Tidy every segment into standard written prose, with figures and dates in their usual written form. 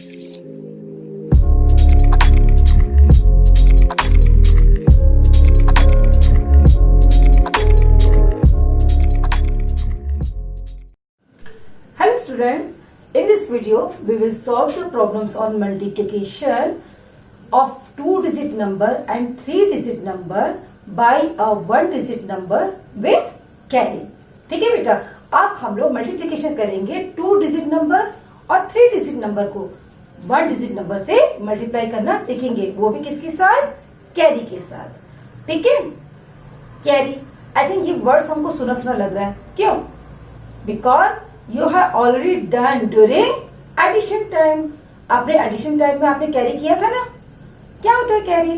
Hello students, in this video we will solve the problems on multiplication of 2-digit number and 3-digit number by a 1-digit number with carry. ठीक है बेटा, अब हम लोग multiplication करेंगे 2-digit number और 3-digit number को 1-digit number से मल्टीप्लाई करना सीखेंगे, वो भी किसके साथ? कैरी के साथ। ठीक है, कैरी। आई थिंक ये वर्ड्स हमको सुना सुना लग रहा है, क्यों? Because you have already done during addition time. आपने एडिशन टाइम में आपने कैरी किया था ना। क्या होता है कैरी?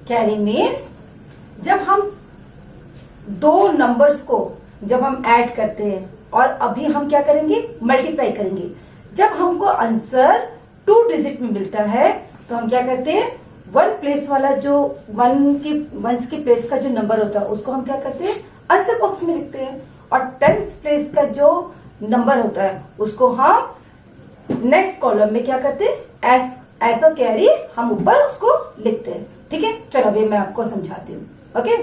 कैरी मीन्स जब हम दो नंबर्स को जब हम ऐड करते हैं और अभी हम क्या करेंगे? मल्टीप्लाई करेंगे। जब हमको आंसर 2 डिजिट में मिलता है तो हम क्या करते हैं? 1 प्लेस वाला जो वंस की प्लेस का जो नंबर होता है उसको हम क्या करते हैं? आंसर बॉक्स में लिखते हैं, और 10 प्लेस का जो नंबर होता है उसको हम नेक्स्ट कॉलम में क्या करते हैं? ऐसा कैरी हम ऊपर उसको लिखते हैं। ठीक है, चलो अभी मैं आपको समझाती हूँ। Okay,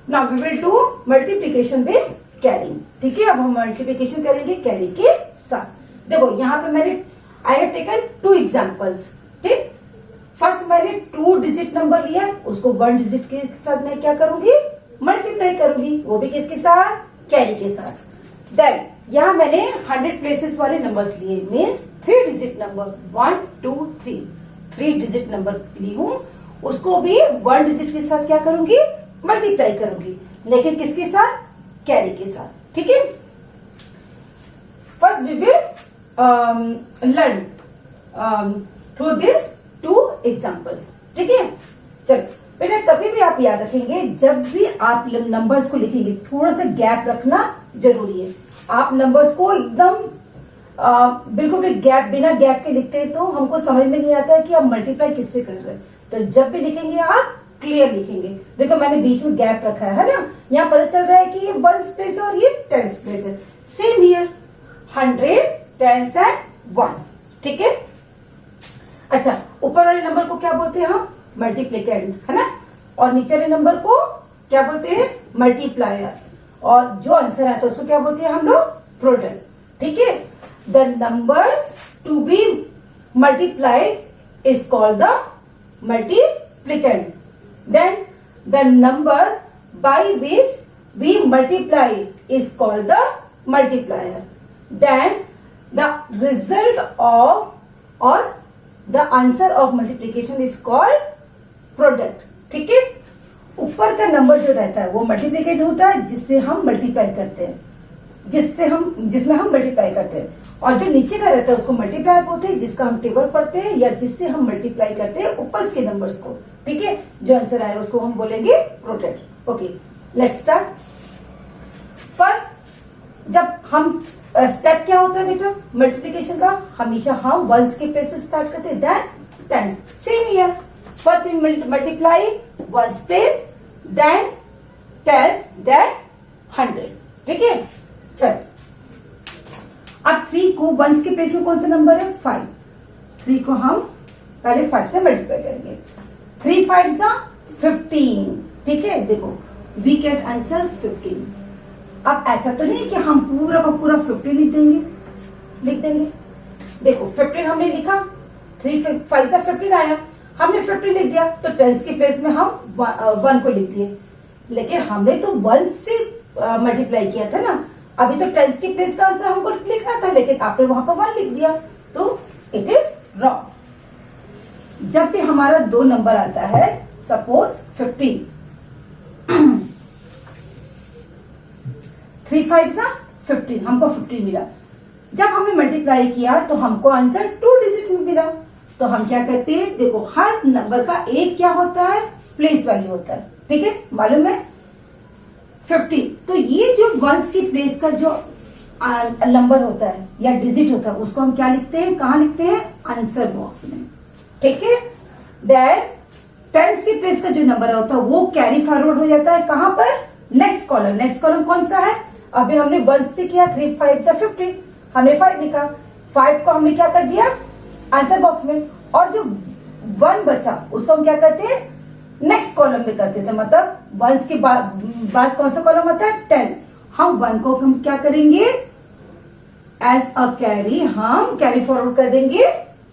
now we will do multiplication with carry. ठीक है, अब हम मल्टीप्लीकेशन करेंगे कैरी के साथ। देखो यहाँ पे मैंने आई हैव टेकन 2 एग्जांपल्स। ठीक, फर्स्ट मैंने 2 डिजिट नंबर लिया, उसको 1 डिजिट के साथ मैं क्या करूंगी? मल्टीप्लाई करूंगी, वो भी किसके साथ? कैरी के साथ। देन यहाँ मैंने 100 प्लेसेस वाले नंबर्स लिए, means 3 digit number 1 2 3 digit number ली हूँ, उसको भी 1 डिजिट के साथ क्या करूंगी? मल्टीप्लाई करूंगी, लेकिन किसके साथ? कैरी के साथ। ठीक है, first we will learn through this 2 examples. ठीक है, चलो बेटा कभी भी आप याद रखेंगे, जब भी आप नंबर्स को लिखेंगे थोड़ा सा गैप रखना जरूरी है। आप नंबर्स को एकदम बिल्कुल भी बिना गैप के लिखते हैं तो हमको समझ में नहीं आता है कि आप मल्टीप्लाई किससे कर रहे हैं। तो जब भी लिखेंगे आप क्लियर लिखेंगे। देखो मैंने बीच में गैप रखा है ना, यहाँ पता चल रहा है कि ये 1 प्लेस है और ये 10 प्लेस है। Same here 100 10s and 1s। ठीक है, अच्छा ऊपर वाले नंबर को क्या बोलते हैं हम? मल्टीप्लिकेंड, है ना, और नीचे वाले नंबर को क्या बोलते हैं? मल्टीप्लायर, और जो आंसर आता है उसको क्या बोलते हैं हम लोग? प्रोडक्ट। ठीक है, the numbers to be multiplied is called the multiplicand. Then the numbers by which we multiply is called the multiplier. Then the result of और the answer of multiplication is called product. ठीक है, ऊपर का number जो रहता है वो मल्टीप्लिकेट होता है जिससे हम मल्टीप्लाई करते हैं, जिसमें हम मल्टीप्लाई करते हैं, और जो नीचे का रहता है उसको मल्टीप्लायर बोलते हैं, जिसका हम टेबल पढ़ते हैं या जिससे हम मल्टीप्लाई करते हैं ऊपर के नंबर्स को। ठीक है, जो आंसर आए उसको हम बोलेंगे product. Okay, let's start. First जब हम स्टेप क्या होता है बेटा मल्टीप्लिकेशन का? हमेशा हम वंस के प्लेस से स्टार्ट करते हैं, then tens. Same here, first we multiply ones place, then tens, then 100। ठीक है, चल अब 3 को वंस के प्लेस में कौन सा नंबर है? 5। 3 को हम पहले 5 से मल्टीप्लाई करेंगे। 3 5s are 15। ठीक है, देखो वी गेट आंसर 15। अब ऐसा तो नहीं कि हम पूरा का पूरा 50 लिख देंगे। देखो 15 हमने लिखा, 3 5 से 15 आया, हमने 50 लिख दिया, तो 10 के प्लेस में हम 1 को लिख दिए, लेकिन हमने तो 1 से मल्टीप्लाई किया था ना। अभी तो 10 के प्लेस का आंसर हमको लिखना था, लेकिन आपने वहां पर 1 लिख दिया, तो इट इज रॉन्ग। जब भी हमारा 2 नंबर आता है, सपोज 15, 3 5s are 15, हमको 15 मिला। जब हमने मल्टीप्लाई किया तो हमको आंसर 2 डिजिट में मिला, तो हम क्या करते हैं? देखो हर नंबर का एक क्या होता है? प्लेस वैल्यू होता है। ठीक है, मालूम है 15। तो ये जो वंस की प्लेस का जो नंबर होता है या डिजिट होता है उसको हम क्या लिखते हैं? कहाँ लिखते हैं? आंसर बॉक्स में। ठीक है, देन टेंस की प्लेस का जो नंबर होता है वो कैरी फॉरवर्ड हो जाता है कहाँ पर? Next column. नेक्स्ट कॉलम कौन सा है? अभी हमने 1 से किया, 3 5 या 15, हमने 5 लिखा। 5 को हमने क्या कर दिया आंसर बॉक्स में, और जो 1 बचा उसको हम क्या करते हैं नेक्स्ट कॉलम में करते थे, मतलब वंस के बाद कौन सा कॉलम होता है 10। हम 1 को हम क्या करेंगे एज अ कैरी, हम कैरी फॉरवर्ड कर देंगे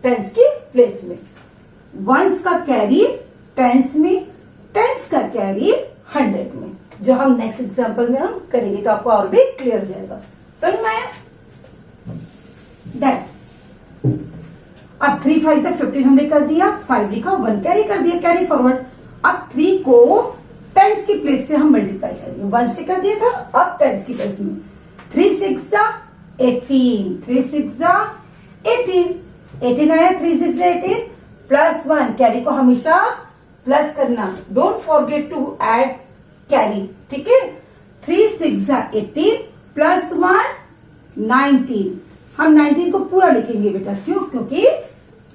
टेंस की प्लेस में। वंस का कैरी टेंस में, टेंस का कैरी 100 में, जो हम नेक्स्ट एग्जांपल में हम करेंगे तो आपको और भी क्लियर हो जाएगा। समझ में आया? अब 3 5 से 15 हमने कर दिया, 5 लिखा, 1 कैरी कर दिया कैरी फॉरवर्ड। अब 3 को टेंस की प्लेस से हम मल्टीप्लाई करेंगे, 1 से कर दिया था, अब टेंस की प्लेस में 3 6 जा 18, 3 6 जा 18, 18 आया, 3 6 जा 18 प्लस 1, कैरी को हमेशा प्लस करना, don't forget to add carry, ठीक है। 3 6 जा 18 प्लस 1 19, हम 19 को पूरा लिखेंगे बेटा, क्यों? क्योंकि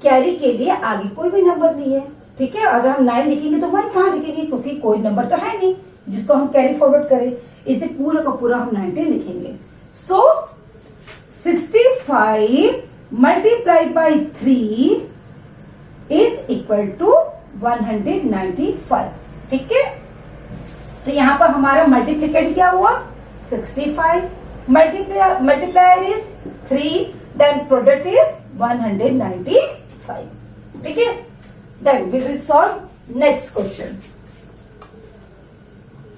कैरी के लिए आगे कोई भी नंबर नहीं है, ठीक है। अगर हम 9 लिखेंगे तो 1 कहां लिखेंगे, क्योंकि कोई नंबर तो है नहीं जिसको हम कैरी फॉरवर्ड करें, इसे पूरा का पूरा हम 19 लिखेंगे। So 65 multiply by 3 is equal to 195, ठीक है। तो यहां पर हमारा मल्टीप्लीकेट क्या हुआ 65, multiplier is 3, then product is 195, ठीक है। Then we will solve next question.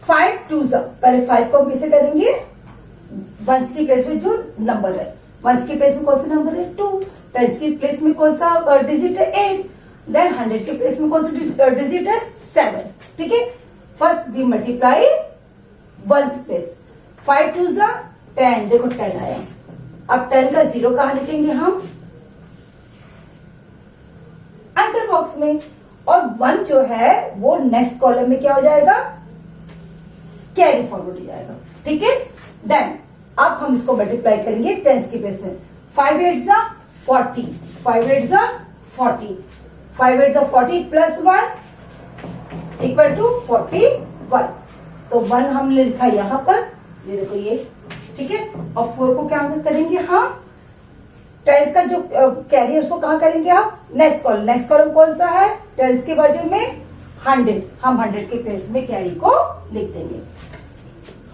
5 2s, पहले 5 को हम कैसे करेंगे, वंस की प्लेस में जो नंबर है, वंस की प्लेस में कौन सा नंबर है 2, टेंस की प्लेस में कौन सा डिजिट है 8, देन 100 की प्लेस में कौन सा डिजिट है 7, ठीक है। First we multiply ones place, 5 2s 10, देखो 10 आया। अब 10 का 0 कहां लिखेंगे हम आंसर बॉक्स में, और 1 जो है वो नेक्स्ट कॉलम में क्या हो जाएगा कैरी फॉरवर्ड हो जाएगा, ठीक है। देन अब हम इसको मल्टीप्लाई करेंगे टेंस की प्लेस में, 5 8 जा 40, 5 8 जा 40, 5 8 जा 40 प्लस 1 इक्वल टू 41, तो 1 हमने लिखा यहां पर, ये देखो ये, ठीक है। और 4 को क्या करेंगे हम टेंस का जो कैरी है उसको कहां करेंगे आप नेक्स्ट कॉलम, नेक्स्ट कॉलम कौन सा है टेंस के बाजू में 100, हम 100 के प्लेस में कैरी को लिख देंगे,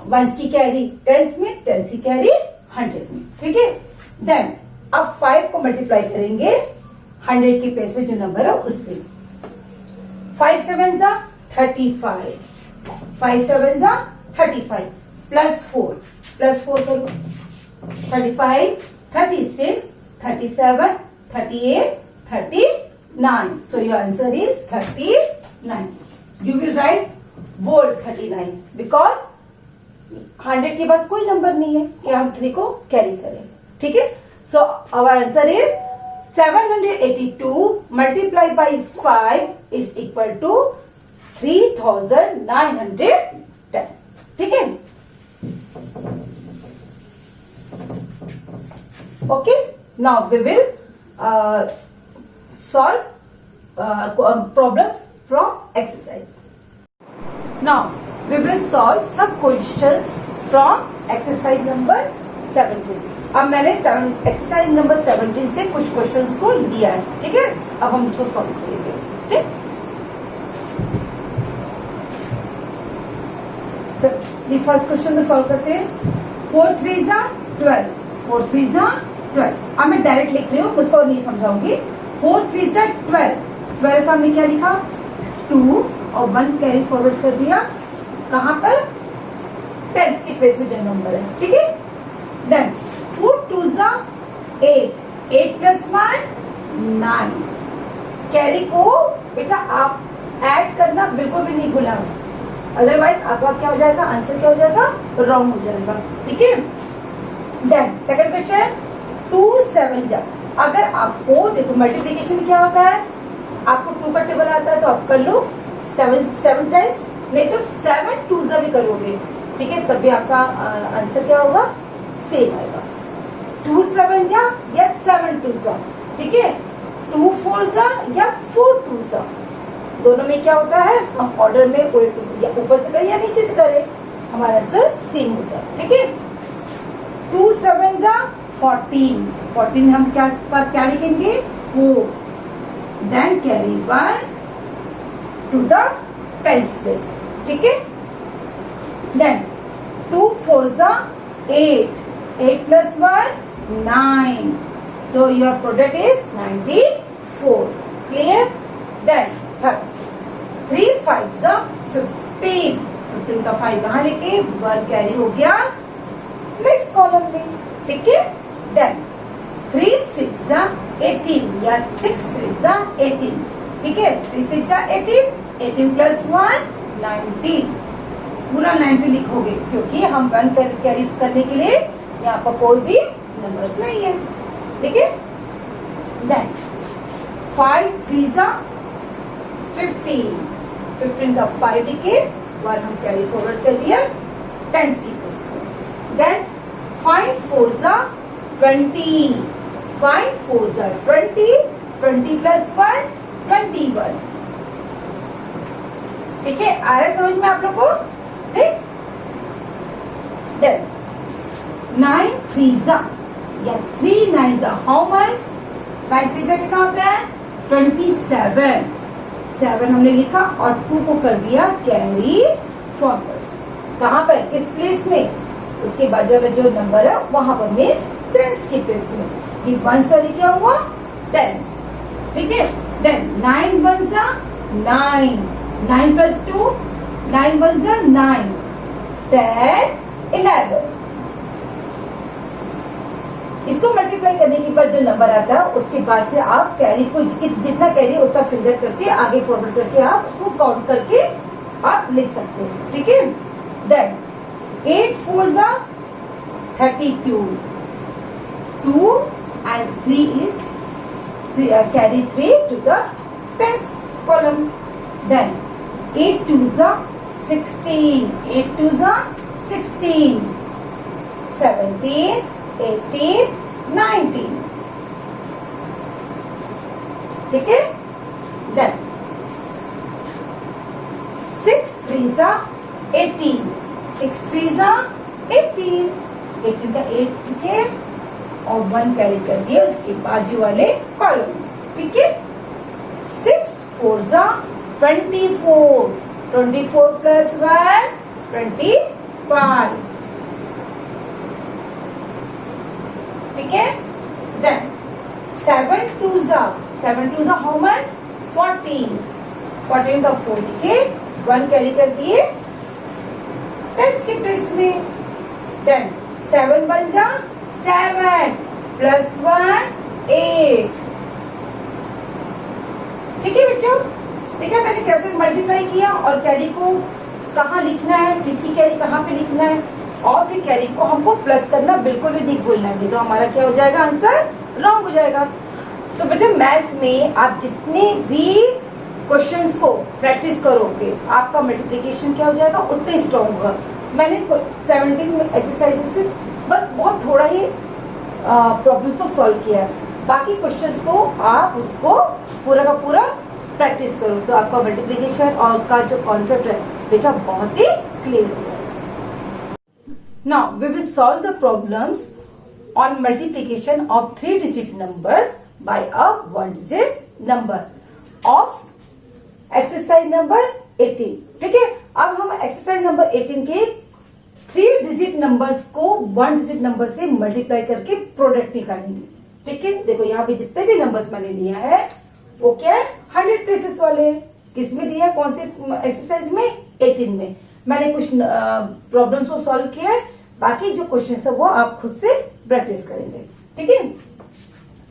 वंस की कैरी टेंस में, टेंस की कैरी 100 में, ठीक है। देन अब 5 को मल्टीप्लाई करेंगे 100 के प्लेस में जो नंबर है उससे, 5 7 जा 35, 5 7 जा 35 प्लस 4 करो, 35 36 37 38 39, so your answer is 39. You will write word 39 because 100 के पास कोई नंबर नहीं है कि हम 3 को कैरी करें, ठीक है। So our answer is 782 multiplied by 5 is equal to 3910, ठीक है। Okay, now we will solve problems from exercise. Now we will solve some questions from exercise number 17. अब मैंने एक्सरसाइज नंबर 17 से कुछ क्वेश्चंस को लिया है, ठीक है। अब हम इसको सॉल्व करेंगे, ठीक। चलो ये फर्स्ट क्वेश्चन को सॉल्व करते हैं। 4 3 जा 12, 4 3 जा 12। अब मैं डायरेक्ट लिख रही हूँ, मुझको नहीं समझाऊंगी। 4 3 जा 12, 12 का हमने क्या लिखा 2 और 1 कैरी फॉरवर्ड कर दिया कहां पर टेंस की प्लेस में जो नंबर है, ठीक है। देन 4 2 जा 8, 8 प्लस 1 9, कैरी को बेटा आप ऐड करना बिल्कुल भी नहीं भूलना, अदरवाइज आपका क्या हो जाएगा आंसर क्या हो जाएगा रॉन्ग हो जाएगा, ठीक है। देन सेकंड क्वेश्चन 2 7 जा, अगर आपको देखो मल्टीप्लिकेशन में क्या होता है, आपको 2 का टेबल आता है तो आप कर लो 7 टाइम्स, नहीं तो 7 2 जा भी करोगे, ठीक है, तब भी आपका आंसर क्या होगा सेम आएगा। 2 7 जा या 7 2 जा, ठीक है। 2 4 जा या 4 2 जा, दोनों में क्या होता है हम ऑर्डर में या ऊपर से करें या नीचे से करें हमारा आंसर सेम होता है, ठीक है। 2 7 जा 14 हम क्या लिखेंगे 4, then carry 1 to the tens place, ठीक है। Then 2 4s are 8, 8 plus 1 9, so your product is 94, clear। then 3 5s are 15, 15 का 5 कहाँ लिखे 1 कैरी हो गया नेक्स्ट कॉलम में, ठीक है। देन 3 6s are 18 या 6 3s are 18, ठीक है। 3 6 are 18, 18 plus 1 19, पूरा 90 लिखोगे क्योंकि हम 1 कैरी करने के लिए यहाँ पर कोई भी नंबर्स नहीं है, ठीक है। देन 5 3s are 15, 15 का 5 लिखे 1 हम कैरी फॉरवर्ड कर दिया टेंस की प्लेस में। Then 5 4s are 20, 5 4s are 20, 20 plus 1 21, ठीक है। आ रहा है समझ में आप लोग को, ठीक। देन 9 3s are या 3 9s are how much, 9 3s are कितना होता है 27, 7 हमने लिखा और 2 को कर दिया कैरी फॉरवर्ड, कहाँ पर किस प्लेस में, उसके बाद जो नंबर है वहां पर मीन्स टेंस की प्लेस में, ये 1 से क्या हुआ टेंस, ठीक है। Then 9 1s are 9, 9 plus 2 9 1s are 9, 10 11, इसको मल्टीप्लाई करने के बाद जो नंबर आता है उसके बाद से आप कैरी को जितना कैरी उतना फिंगर करके आगे फॉरवर्ड करके आप उसको काउंट करके आप लिख सकते हैं, ठीक है। Then 8 4s are 32, 2 and 3 is carry 3 to the tens column। Then 8 2s are 16, 8 2s are 16, 17 18 19, ठीक है। Then 6 3s are 18, 6 3s are 18, 18 का 8 ठीक है और 1 कैरी कर दिया उसके बाजू वाले कॉलम, ठीक है। 6 4s are 24, 24 plus 1 25, ठीक है। Then 7 2s are how much 14, 14 का 4 लिखे 1 कैरी कर दिए टेंस के प्लेस में। Then 7 1s are 7 plus 1 8, ठीक है बच्चों। देखा मैंने कैसे मल्टीप्लाई किया और कैरी को कहाँ लिखना है, किसकी कैरी कहाँ पे लिखना है, और फिर कैरी को हमको प्लस करना बिल्कुल भी नहीं भूलना है, तो हमारा क्या हो जाएगा आंसर रॉन्ग हो जाएगा। तो बेटे मैथ्स में आप जितने भी क्वेश्चंस को प्रैक्टिस करोगे आपका मल्टीप्लिकेशन क्या हो जाएगा उतना स्ट्रॉन्ग होगा। मैंने 17 एक्सरसाइज में से बस बहुत थोड़ा ही प्रॉब्लम्स को सॉल्व किया है, बाकी क्वेश्चंस को आप उसको पूरा का पूरा प्रैक्टिस करो तो आपका मल्टीप्लिकेशन और का जो कॉन्सेप्ट है बेटा बहुत ही क्लियर हो जाएगा। Now we will solve the problems on multiplication of 3 digit numbers by a 1 digit number of exercise number 18, ठीक है। अब हम एक्सरसाइज नंबर 18 के 3 डिजिट नंबर्स को 1 डिजिट नंबर से मल्टीप्लाई करके प्रोडक्ट निकालेंगे, ठीक है। देखो यहाँ पे जितने भी नंबर्स मैंने लिया है वो क्या है 100 प्लेसेस वाले, किस में दिया है कौन से एक्सरसाइज में 18 में। मैंने कुछ प्रॉब्लम्स को सॉल्व किया है, बाकी जो क्वेश्चन है वो आप खुद से प्रैक्टिस करेंगे, ठीक है।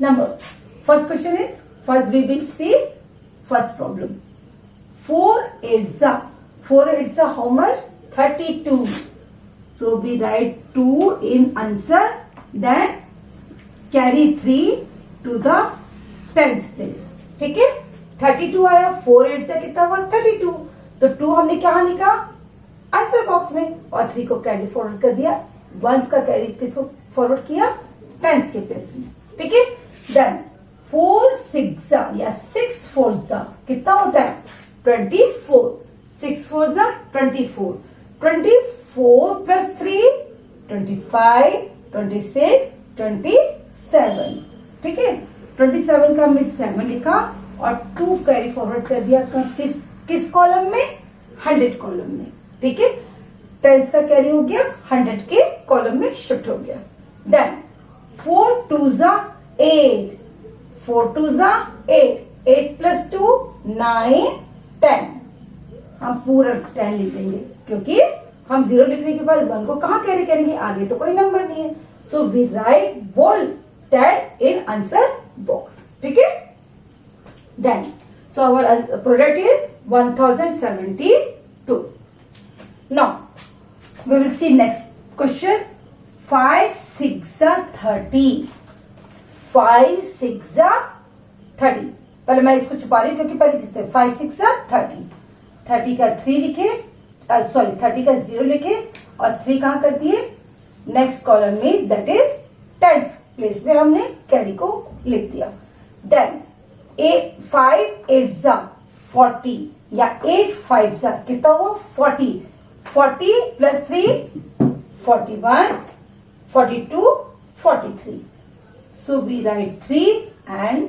Number first question is first we will see first problem. 4 8s are how much 32, so we write 2 in answer, then carry 3 to the tens place, ठीक है। 32 आया, 4 8 से कितना हुआ 32, तो 2 हमने क्या लिखा आंसर बॉक्स में और 3 को कैरी फॉरवर्ड कर दिया, 1s का कैरी किसको फॉरवर्ड किया टेंस के प्लेस में, ठीक है। देन 4 6 या 6 4 कितना होता है 24, 6 4 24 plus 3 25, 26 27। ठीक है, 27 का हमने 7 लिखा और 2 कैरी फॉरवर्ड कर दिया किस कॉलम में, 100 कॉलम में। ठीक है, टेंस का कैरी हो गया 100 के कॉलम में शिफ्ट हो गया। देन 4 2 8, 4 2 8, 8 + 2 9 10। हम पूरा 10 लिख देंगे क्योंकि हम 0 लिखने के बाद 1 को कहां कैरी करेंगे, आगे तो कोई नंबर नहीं है। So we write bold 10 in answer box. ठीक है, then so our product is 1072। Now we will see next question. 5 6 30, 5 6 30। पहले मैं इसको छुपा रही हूँ क्योंकि पहले किससे, 5 6 30, 30 का 3 लिखे, सॉरी 30 का 0 लिखे और 3 कहां कर दिए, नेक्स्ट कॉलम में, दैट इज टेंस प्लेस में हमने कैरी को लिख दिया। देन 5 8 40 या 8 5 कितना हुआ, 40, 40 + 3 41, 42 43। सो वी राइट 3 एंड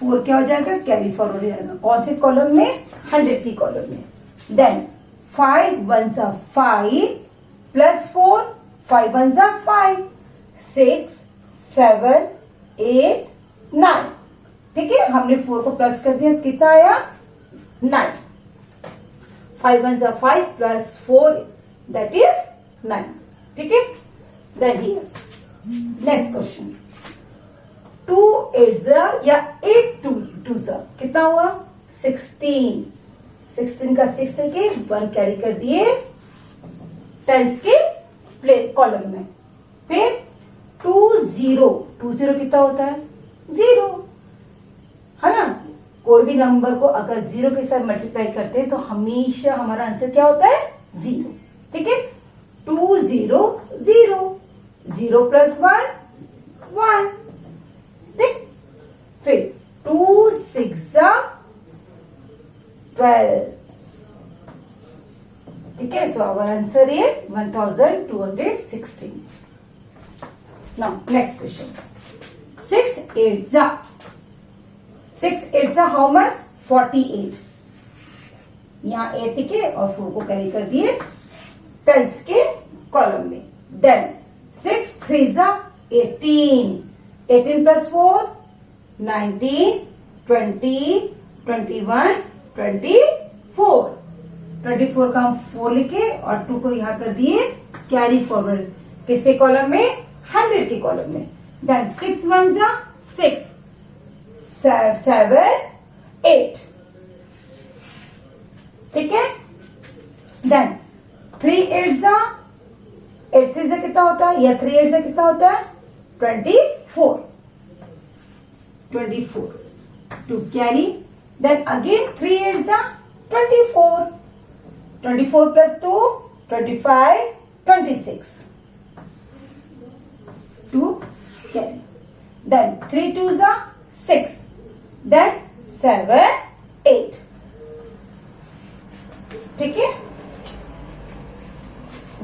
4 क्या हो जाएगा, कैरी फॉरवर्ड हो जाएगा। कौन से कॉलम में, 100 की कॉलम में। देन 5 1 5 + 4, 5 1 5, 6 7 8 9। ठीक है, हमने 4 को प्लस कर दिया, कितना आया, 9। 5 1 5 + 4 that is 9। ठीक है, then here next question 2 8 या 8 2 कितना हुआ, 16, 16 का 6 लेके 1 कैरी कर दिए टेंस के प्ले कॉलम में। फिर 2 0 कितना होता है, 0 है ना। कोई भी नंबर को अगर 0 के साथ मल्टीप्लाई करते हैं तो हमेशा हमारा आंसर क्या होता है, 0। ठीक है, 2 0 0, 0 + 1 1। ठीक, फिर 2 6 12। ठीक है, so our answer is 1216। Now next question 6 8 how much, 48। यहाँ 8 लिखे और 4 को कैरी कर दिए टेंस के कॉलम में। देन 6 3 18, 18 + 4 19, 20 21 24। 24 का हम 4 लिखे और 2 को यहां कर दिए कैरी फॉरवर्ड किसके कॉलम में, 100 के कॉलम में। देन 6 1 6, 7 8। ठीक है, देन 3 8 8 3 कितना होता है, या 3 8 कितना होता है, 24 to carry। Then again 3 8 24, 24 + 2 25 26 to carry। Then 3 2 6, then 7 8। ठीक है,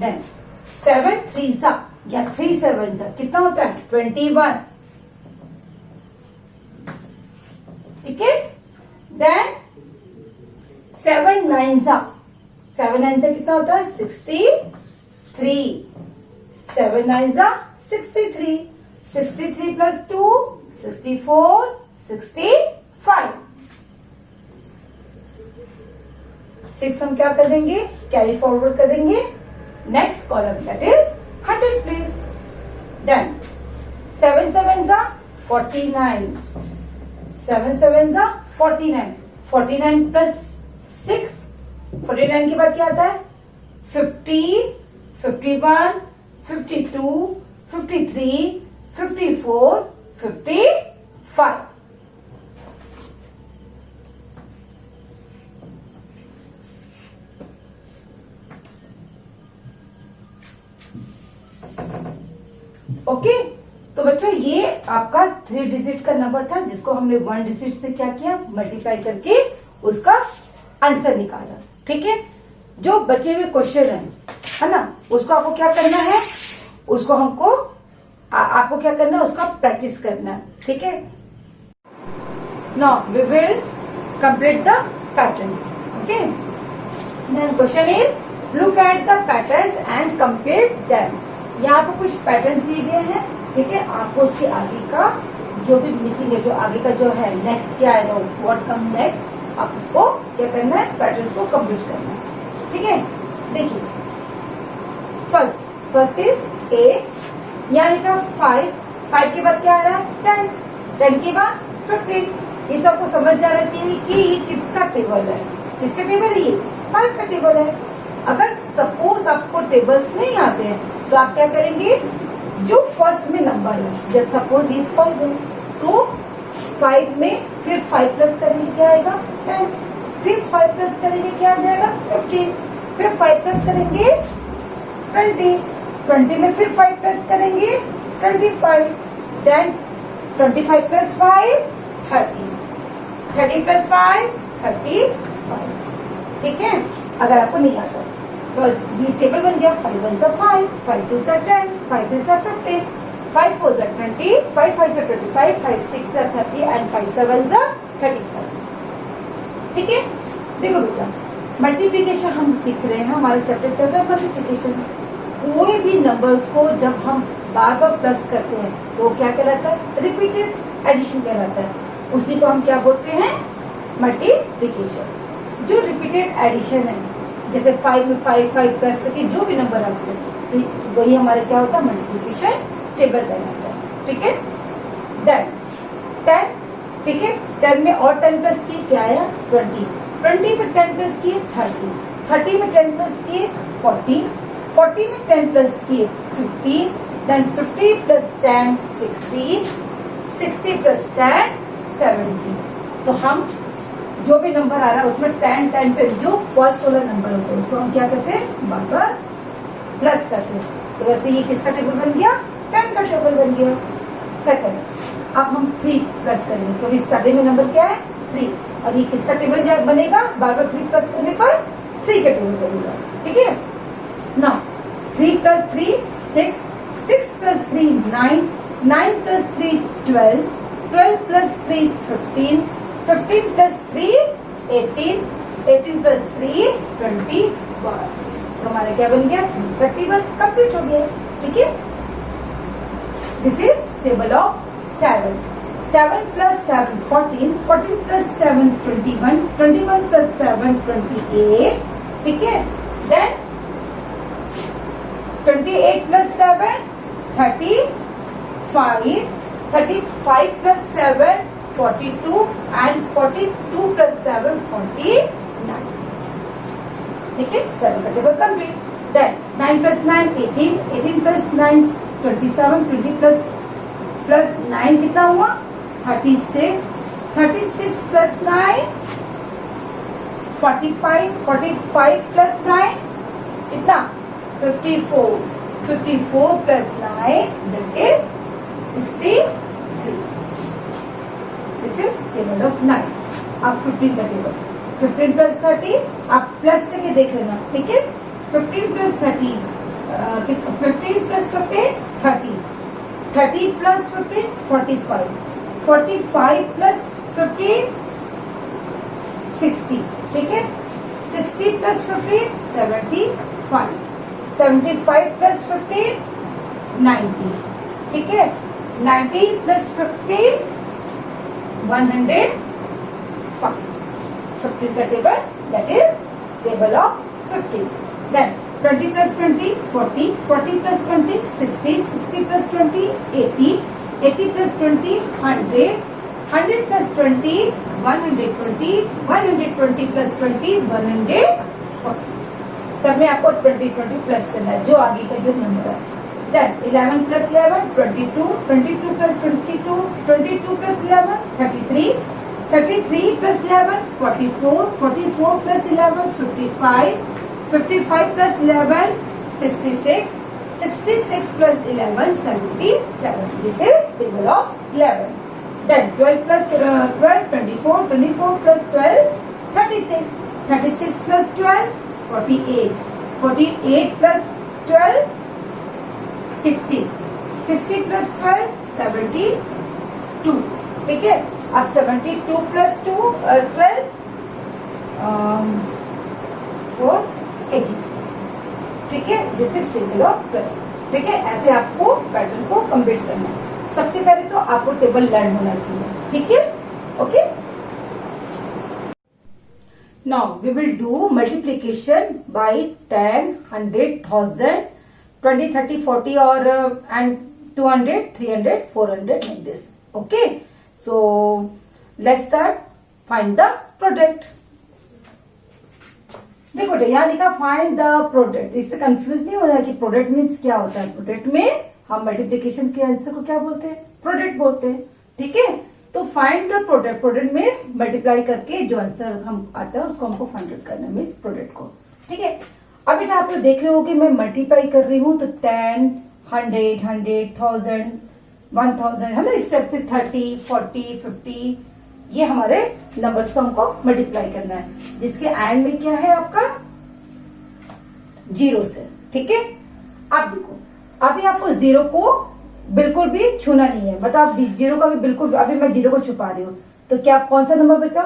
then 7 3 या 3 7 कितना होता है, 21। ठीक है, देन 7 9 कितना होता है, 63। 7 9 63, 63 + 2 64 65। 6 हम क्या कर देंगे, कैरी फॉरवर्ड कर देंगे next column, that is 100 place. Then 7 7 49, 7 7 49, 49 + 6, 49 के बाद क्या आता है, 50 51 52 53 54 55। ओके, तो बच्चों ये आपका 3 डिजिट का नंबर था जिसको हमने 1 डिजिट से क्या किया, मल्टीप्लाई करके उसका आंसर निकाला। ठीक है, जो बचे हुए क्वेश्चन है ना, उसको आपको क्या करना है, उसको हमको आपको क्या करना है, उसका प्रैक्टिस करना है, ठीक है। Now we will complete the patterns, okay. Then question is look at the patterns and complete them. यहाँ पर कुछ पैटर्न्स दिए गए हैं, ठीक है। आपको उसके आगे का जो भी मिसिंग है, जो आगे का जो है नेक्स्ट क्या आएगा, व्हाट कम नेक्स्ट, आप उसको क्या करना है, पैटर्न्स को कंप्लीट करना है, ठीक है। देखिए फर्स्ट इज ए, यहाँ लिखा 5 के बाद क्या आ रहा है 10 के बाद 15। ये तो आपको समझ जाना चाहिए कि ये किसका टेबल है, किसका टेबल है, ये 5 का टेबल है। अगर सपोज आपको टेबल्स नहीं आते हैं तो आप क्या करेंगे, जो फर्स्ट में नंबर है, जैसे सपोज ये 5 है तो 5 में फिर 5 प्लस करेंगे क्या आएगा 10, फिर 5 प्लस करेंगे क्या आ जाएगा 15, फिर 5 प्लस करेंगे 20 में फिर 5 प्लस करेंगे 25, देन 25 प्लस 5 30 प्लस 5 35, ठीक है। अगर आपको नहीं आता तो ये टेबल बन गया, 5 1 से 5, 5 2 से 10, 5 3 से 15, 5 4 से 20, 5 5 से 25, 5 6 से 30 एंड 5 7 से 35, ठीक है। देखो बेटा, मल्टीप्लिकेशन हम सीख रहे हैं, हमारे चैप्टर चल रहा है मल्टीप्लिकेशन। कोई भी नंबर्स को जब हम बार बार प्लस करते हैं तो क्या कहलाता है, रिपीटेड एडिशन कहलाता है। उसी को हम क्या बोलते हैं, मल्टीप्लिकेशन। जो रिपीटेड एडिशन है, जैसे 5 में 5 प्लस करके जो भी नंबर आते हैं तो वही हमारे क्या होता है, मल्टीप्लिकेशन टेबल कहलाता है, ठीक है। देन 10, ठीक है, 10 में और 10 प्लस किए क्या आया 20 में 10 प्लस किए 30 में 10 प्लस किए 40 में 10 प्लस किए 50, देन 50 प्लस 10 60 प्लस 10 70। तो हम जो भी नंबर आ रहा है उसमें 10 पे जो फर्स्ट वाला नंबर होता है उसको हम क्या करते हैं, बार बार प्लस करते हैं। तो वैसे ये किसका टेबल बन गया, 10 का टेबल बन गया। सेकंड, अब हम 3 प्लस करेंगे तो स्टार्टिंग में नंबर क्या है 3, और ये किसका टेबल बनेगा, बार बार 3 प्लस करने पर 3 का टेबल बनेगा, ठीक है ना। 3 plus 3 6 plus 3 9 plus 3 12 plus 3 15 plus 3 18 plus 3 21। तो हमारा क्या बन गया, 3 का टेबल कंप्लीट हो गया, ठीक है। This is table of 7 plus 7 14 plus 7 21 plus 7 28, ठीक है। Then 28 plus 7 35 plus 7 42 and 42 plus 7 49, ठीक है। 7 का table complete. Then 9 plus 9 18 plus 9 27 20 plus 9 कितना हुआ 36 plus 9 45 plus 9 कितना 54 plus 9 that is 63। This is table of 9। अब 15 का टेबल, 15 प्लस 30 आप प्लस करके देख लेना, ठीक है। 15 प्लस 30 15 प्लस 15 30 प्लस 15 45 प्लस 15 60, ठीक है। 60 प्लस 15 75 प्लस 15 90, ठीक है। 90 प्लस 15 105। 15 का table, that is table of 15। Then 20 plus 20 40 plus 20 60 plus 20 80 plus 20 100 plus 20 120 plus 20 140। सब में आपको 20 प्लस करना है, जो आगे का जो नंबर है। Then 11 plus 11 22 plus 22 plus 11 33 plus 11 44 plus 11 55 plus 11 66 plus 11 77। This is table of 11। Then 12 plus 12 24 plus 12 36 plus 12 48 plus 12 60 60 plus 12 72, ठीक है। अब 72 प्लस 2 12 4 80, ठीक है। दिस इज टेबल ऑफ 12, ठीक है। ऐसे आपको पैटर्न को कंप्लीट करना है। सबसे पहले तो आपको टेबल लर्न होना चाहिए, ठीक है, okay. Now we will do multiplication by 10, 100, 1000, 20, 30, 40 और and 200, 300, 400 like this, okay. So let's start. Find the product. देखो यहाँ लिखा फाइंड द प्रोडक्ट। इससे कंफ्यूज नहीं हो रहा कि प्रोडक्ट मीन्स क्या होता है। प्रोडक्ट मीन्स हम मल्टीप्लिकेशन के आंसर को क्या बोलते हैं, प्रोडक्ट बोलते हैं, ठीक है। तो find the product, product means multiply करके जो आंसर हम आता है उसको हमको फाइंड आउट करना मीन्स प्रोडक्ट को, ठीक है। अब बेटा आप लोग देख रहे हो कि मैं मल्टीप्लाई कर रही हूँ, तो 10, 100, 100, 1000, 1000 है ना, इस टाइप से 30, 40, 50 ये हमारे नंबर्स को हमको मल्टीप्लाई करना है, जिसके एंड में क्या है आपका 0 से, ठीक है। अब देखो अभी आपको 0 को बिल्कुल भी छूना नहीं है, मतलब आप 0 का भी बिल्कुल, अभी मैं 0 को छुपा रही हूँ, तो क्या कौन सा नंबर बचा,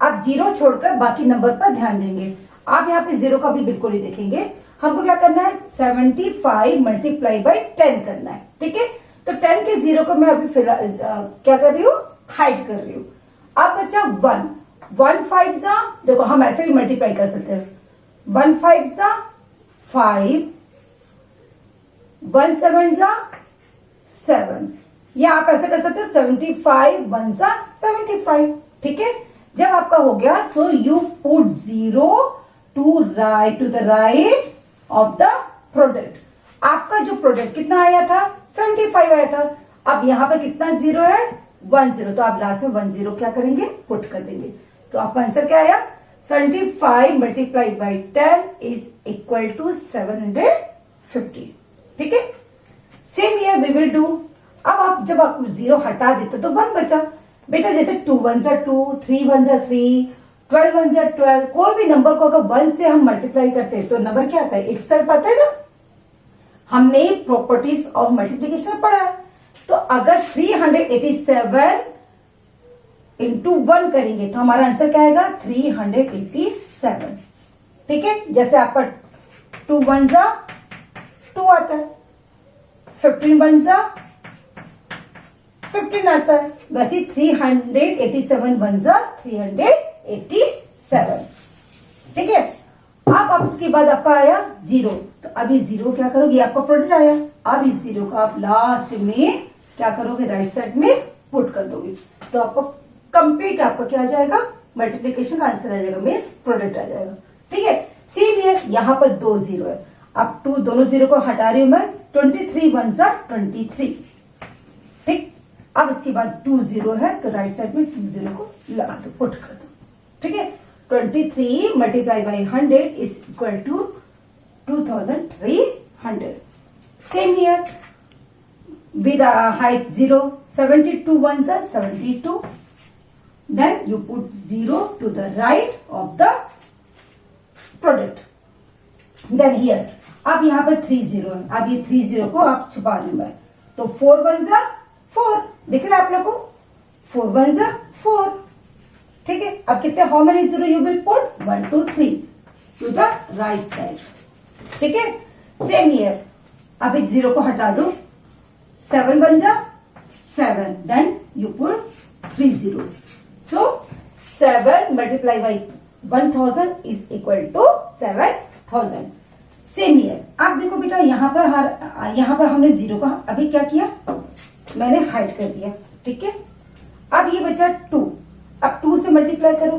आप 0 छोड़कर बाकी नंबर पर ध्यान देंगे। आप यहाँ पे 0 का भी बिल्कुल ही देखेंगे। हमको क्या करना है 75 मल्टीप्लाई बाई 10 करना है, ठीक है। तो 10 के 0 को मैं अभी फिलहाल क्या कर रही हूँ, हाइड कर रही हूँ। अब बचा 1, 1 5 जा, देखो हम ऐसे भी मल्टीप्लाई कर सकते हैं, 1 5 जा 5, 1 7 जा 7, या आप ऐसे कर सकते हो 75 1 जा 75, ठीक है। जब आपका हो गया so you put 0 to the right of the product. आपका जो प्रोडक्ट कितना आया था 75 आया था। अब यहाँ पे कितना 0 है 1 0, तो आप लास्ट में 1 0 क्या करेंगे पुट कर देंगे। तो आपका आंसर क्या आया 75 multiplied by 10 is equal to 750, ठीक है। Same here we will do. अब आप जब आप 0 हटा देते तो 1 बचा। बेटा जैसे 2 1 जा 2, 3 1 जा 3, 12 1 जा 12, कोई भी नंबर को अगर 1 से हम मल्टीप्लाई करते हैं तो नंबर क्या आता है इटसेल्फ आता है ना। हमने प्रॉपर्टीज ऑफ मल्टीप्लीकेशन पढ़ा है। तो अगर 387 इंटू 1 करेंगे तो हमारा आंसर क्या आएगा 387, ठीक है। जैसे आपका 2 1 जा 2 आता है, 15 1 जा 15 आता है, वैसे 387 1 जा 387, ठीक है। अब उसके बाद आपका आया 0, तो अभी 0 क्या करोगे, आपका प्रोडक्ट आया। अब इस 0 का आप लास्ट में क्या करोगे राइट साइड में पुट कर दोगे, तो आपको कंप्लीट आपका क्या आ जाएगा मल्टीप्लिकेशन का आंसर आ जाएगा, मीन्स प्रोडक्ट आ जाएगा, ठीक है। सेम है, यहाँ पर 2 0 है। अब 2 दोनों 0 को हटा रही हूं मैं, 23 1 जा 23, ठीक। अब इसके बाद 2 0 है तो राइट साइड में 2 0 को लगा दो, पुट कर दो, ठीक है। 23 multiply by 100 is equal to 2300। Same here with height 0, 72 1 are 72, then you put 0 to the right of the product, then here अब यहाँ पर 3 0 है। अब ये 3 0 को आप छुपा रही हूं मैं, तो 4 1 जा 4, दिख रहा है आप लोग को 4 1 जा 4, ठीक है। अब कितने how many 0 you will put 1 2 3 to the right side, ठीक है। सेम हियर, अब एक 0 को हटा दो, 7 1 जा 7, then you put 3 zeros. So 7 multiplied by 1000 is equal to 7000. Same here. अब देखो बेटा यहाँ पर हमने 0 का अभी क्या किया, मैंने हाइड कर दिया, ठीक है। अब ये बचा 2, अब 2 से मल्टीप्लाई करो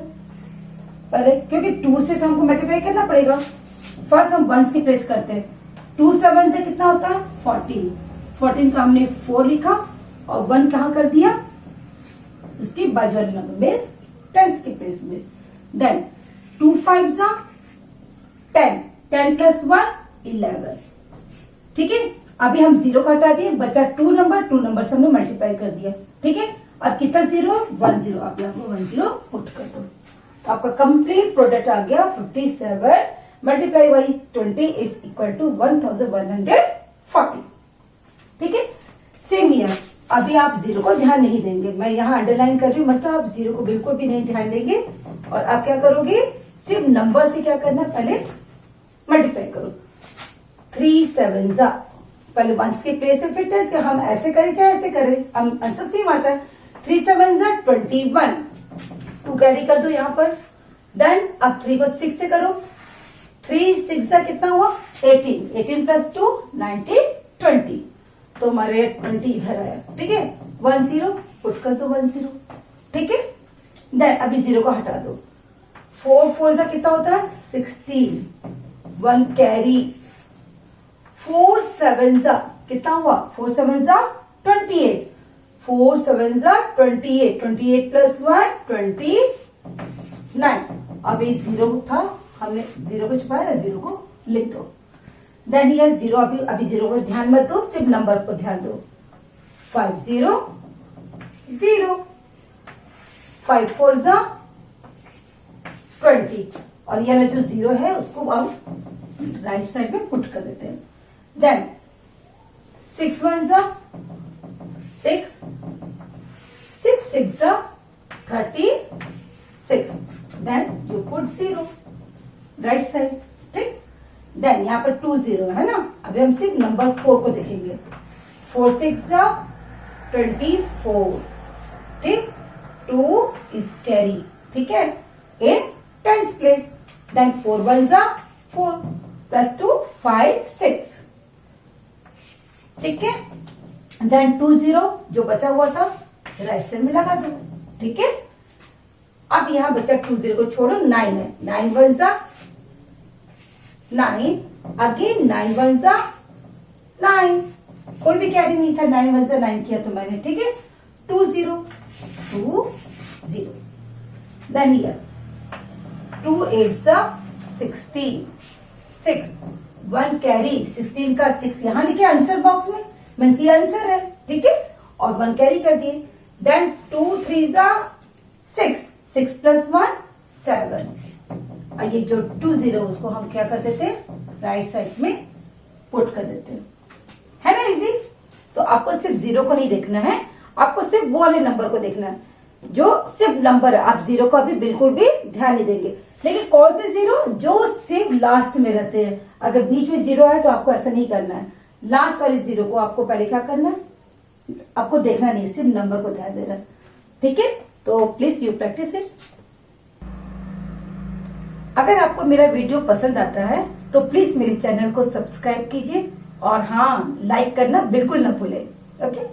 पहले, क्योंकि 2 से तो हमको मल्टीप्लाई करना पड़ेगा। फर्स्ट हम 1 की प्लेस करते हैं, 2 7 से कितना होता है 14, 14 का हमने 4 लिखा और 1 कहां कर दिया उसकी बाजू वाले नंबर में 10 के प्लेस में। देन 2 5 जा 10, 10 प्लस 1 11, ठीक है। अभी हम 0 का हटा दिए, बचा 2 नंबर से हमने मल्टीप्लाई कर दिया, ठीक है। अब कितना 0 1 0, आप यहाँ पर 1 0 पुट कर दो, तो आपका कंप्लीट प्रोडक्ट आ गया 57 multiply by 20 is equal to 1140, ठीक है। Same here. अभी आप जीरो को ध्यान नहीं देंगे, मैं यहाँ अंडरलाइन कर रही हूँ, मतलब आप जीरो को बिल्कुल भी नहीं ध्यान देंगे और आप क्या करोगे, सिर्फ नंबर से क्या करना, पहले मल्टीप्लाई करो। 3 7 जा, पहले वंस के प्लेस में फिट है, हम ऐसे करें चाहे ऐसे करें, हम आंसर सेम आता है। 3 7 जा 21, 2 कैरी कर दो यहाँ पर। देन अब 3 को 6 से करो, 3 6 जा कितना हुआ, 18, 18 प्लस 2 19 20, तो हमारे 20 इधर आया, ठीक है। 1 0 पुट कर दो, 1 0, ठीक है। देन अभी 0 को हटा दो, 4 4 जा कितना होता है, 16, 1 कैरी, 4 7 जा कितना हुआ, 4 7 जा 28, 4 7 जा 28, 28 प्लस 1 29। अभी 0 था, हमने 0 को छुपाया, 0 को लिख दो। देन ये 0, अभी 0 को ध्यान मत दो, सिर्फ नंबर को ध्यान दो। 5 0 0, 5 4 जा 20, और ये जो 0 है उसको हम राइट साइड में पुट कर देते हैं। देन 6 1 जा 6, 6 6 जा 36, then you put 0 right side, ठीक। देन यहाँ पर 2 0 है ना, अभी हम सिर्फ नंबर 4 को देखेंगे। 4 6 जा 24, ठीक, 2 इज कैरी, ठीक है, इन टेंस प्लेस। देन 4 1 जा 4 प्लस 2 5 6, ठीक है। देन 2 0 जो बचा हुआ था राइट साइड में लगा दो, ठीक है। अब यहाँ बचा 2 0 को छोड़ो, 9 है, 9 1 जा 9, अगेन 9 1 जा 9, कोई भी कैरी नहीं था, 9 1 जा 9 किया तो मैंने, ठीक है। 2 0 2 0, देन हियर 2 8 जा 16, 6, 1 कैरी, 16 का 6 यहाँ लिखे आंसर बॉक्स में, मीन्स ये आंसर है, ठीक है, और 1 कैरी कर दिए। देन 2 3 जा 6, 6 प्लस 1 7, ये जो 2 0 उसको हम क्या कर देते हैं, राइट साइड में पुट कर देते हैं, है ना इजी। तो आपको सिर्फ 0 को नहीं देखना है, आपको सिर्फ वो वाले नंबर को देखना है जो सिर्फ नंबर है। आप 0 को अभी बिल्कुल भी ध्यान नहीं देंगे, लेकिन कौन से 0, जो सिर्फ लास्ट में रहते हैं। अगर बीच में 0 है तो आपको ऐसा नहीं करना है, लास्ट वाले 0 को आपको पहले क्या करना है, आपको देखना नहीं, सिर्फ नंबर को ध्यान देना, ठीक है। तो प्लीज यू प्रैक्टिस इट। अगर आपको मेरा वीडियो पसंद आता है तो प्लीज मेरे चैनल को सब्सक्राइब कीजिए और हाँ, लाइक करना बिल्कुल ना भूलें, ओके।